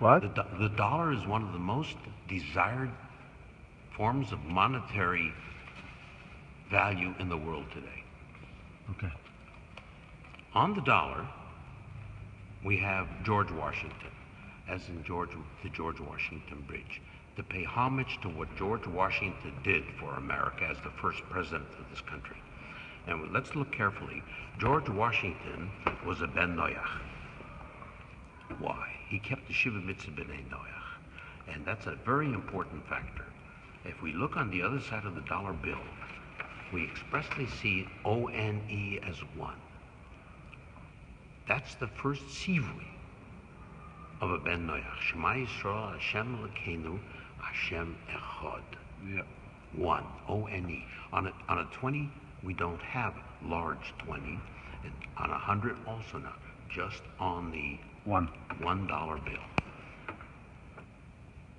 What? The dollar is one of the most desired forms of monetary value in the world today. Okay. On the dollar, we have George Washington, as in the George Washington Bridge, to pay homage to what George Washington did for America as the first president of this country. And let's look carefully. George Washington was a Ben Noach. Why? He kept the Shiva Mitzvah B'nai Noach. And that's a very important factor. If we look on the other side of the dollar bill, we expressly see O-N-E as one. That's the first tzivui of a Ben Noach. Shema Yisrael, Hashem Elokeinu, Hashem Echad. Yeah. One, O-N-E. On a 20, we don't have large 20. And on 100, also not. Just on the $1 bill.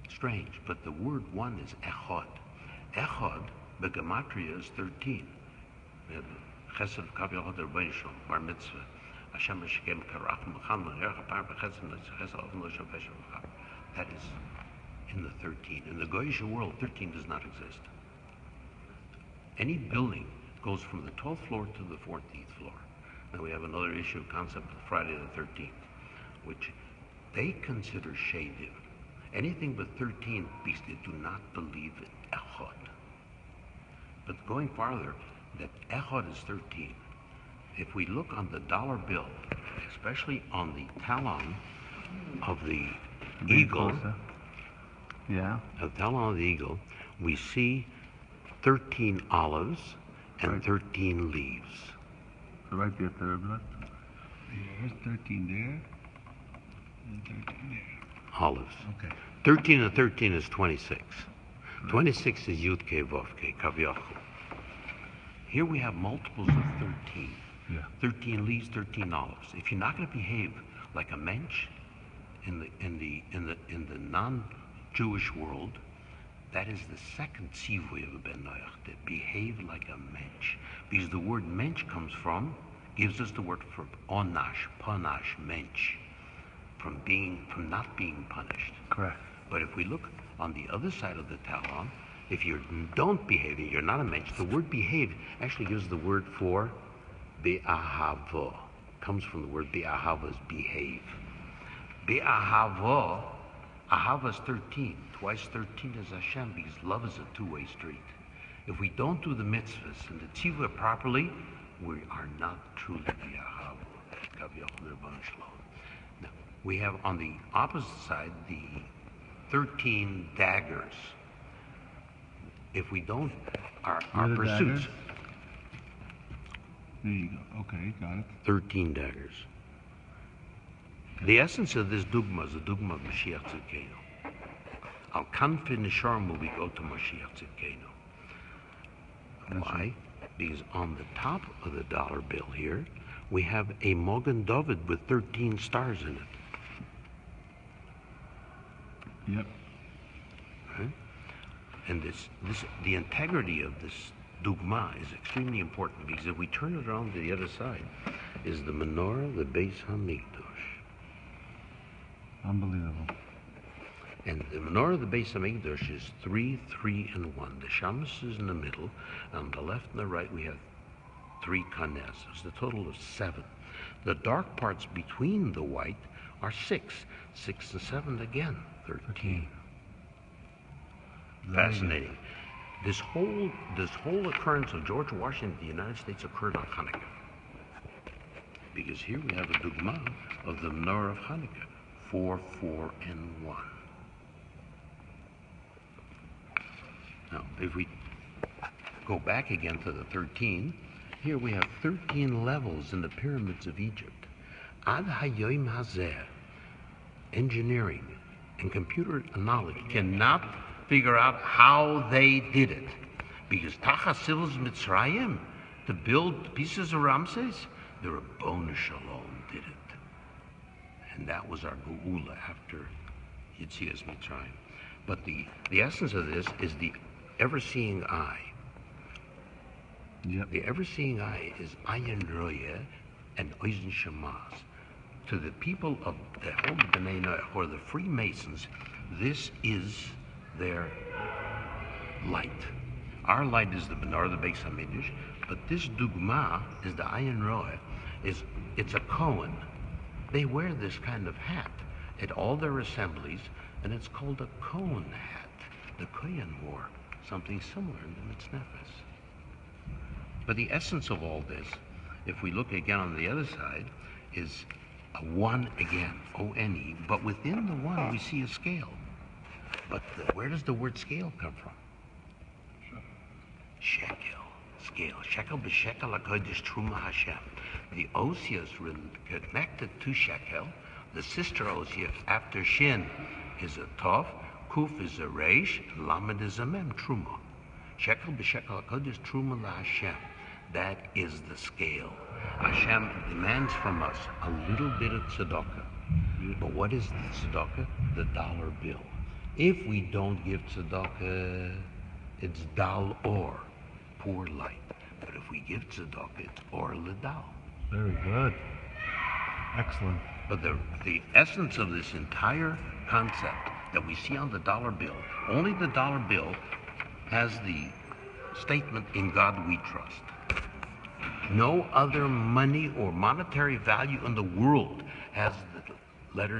Strange, but the word one is Echad. Echad, the gematria is 13. We have Chesed Kav Yachad Rebbeinu Shalom, Bar Mitzvah. Hashem Hashem Karach Mechan L'Erech Apar B'Chesed L'Chesed L'Ofen L'Shem Peshem L'Char. That is in the 13. In the Goyish world, 13 does not exist. Any building goes from the 12th floor to the 14th floor. Now we have another issue, concept of Friday the 13th, which they consider Shadiv. Anything but 13, because they do not believe in Echad. But going farther, that Echad is 13. If we look on the dollar bill, especially on the talon of the eagle, the talon of the eagle, we see 13 olives and 13 leaves. So right there, third blood. There's 13 there, and 13 there. Olives. Okay. 13 and 13 is 26. Right. 26 is Yud Ke Vav Ke, Kav Yachol. Here we have multiples of 13. Yeah. 13 leaves, 13 olives. If you're not going to behave like a mensch in the non-Jewish world, that is the second tzivui of a Ben Noach, to behave like a mensch. Because the word mensch gives us the word for onash, panash, mensch, from not being punished. Correct. But if we look on the other side of the talon, if you don't behave, you're not a mensch, the word behave actually gives the word for be'ahava. Comes from the word be'ahava, is behave. Be'ahava, ahava is 13. Twice 13 is Hashem, because love is a two-way street. If we don't do the mitzvahs and the tzivah properly, we are not truly be'ahava. Kav Yachol Rebbeinu Shalom. Now, we have on the opposite side the 13 daggers. If we don't, our pursuits. There you go. Okay, got it. 13 daggers. The essence of this dogma is the dogma of Mashiach Tzidkenu. Al Kanfi Nisharim will we go to Mashiach Tzidkenu. Why? Right. Because on the top of the dollar bill here, we have a Mogen David with 13 stars in it. Yep. Right? And the integrity of this dogma is extremely important, because if we turn it around to the other side, is the menorah, the Beis Hamikdash. Unbelievable. And the menorah of the Beis Hamikdash is 3, 3, and 1. The Shamus is in the middle. On the left and the right, we have 3 kanes. It's a total of 7. The dark parts between the white are 6. 6 and 7 again, 13. Fascinating. This whole occurrence of George Washington in the United States occurred on Hanukkah. Because here we have a dogma of the menorah of Hanukkah, 4, 4, and 1. Now, if we go back again to the 13, here we have 13 levels in the pyramids of Egypt. Ad Hayoim Hazeh, engineering and computer knowledge cannot figure out how they did it. Because Tachasil's Mitzrayim, to build pieces of Ramses, the Rabbonu Shalom did it. And that was our Geula after Yetzias Mitzrayim. But the essence of this is the ever-seeing eye. Yep. The ever-seeing eye is Ayin Royeh and Oizen Shamaz. To the people of the whole B'nai Noach, or the Freemasons, this is their light. Our light is the menorah, the Beis Hamikdash, but this dugma is the Ayin Roeh. It's a Cohen. They wear this kind of hat at all their assemblies, and it's called a Cohen hat. The Kohen wore something similar in the Mitznefes. But the essence of all this, if we look again on the other side, is a one again, O-N-E, but within the one we see a scale. But where does the word scale come from? Shekel, scale. Shekel b'shekel HaKodesh Truma Hashem. The Osius connected to Shekel. The sister Osius after Shin is a Tov, Kuf is a Reish, Lamed is a Mem, Truma. Shekel b'shekel HaKodesh Truma LaHashem. That is the scale. Hashem demands from us a little bit of tzedakah. But what is the tzedakah? The dollar bill. If we don't give tzedakah, it's dal or, poor light. But if we give tzedakah, it's or ledal. Very good. Excellent. But the essence of this entire concept that we see on the dollar bill, only the dollar bill has the statement, in God we trust. No other money or monetary value in the world has the letters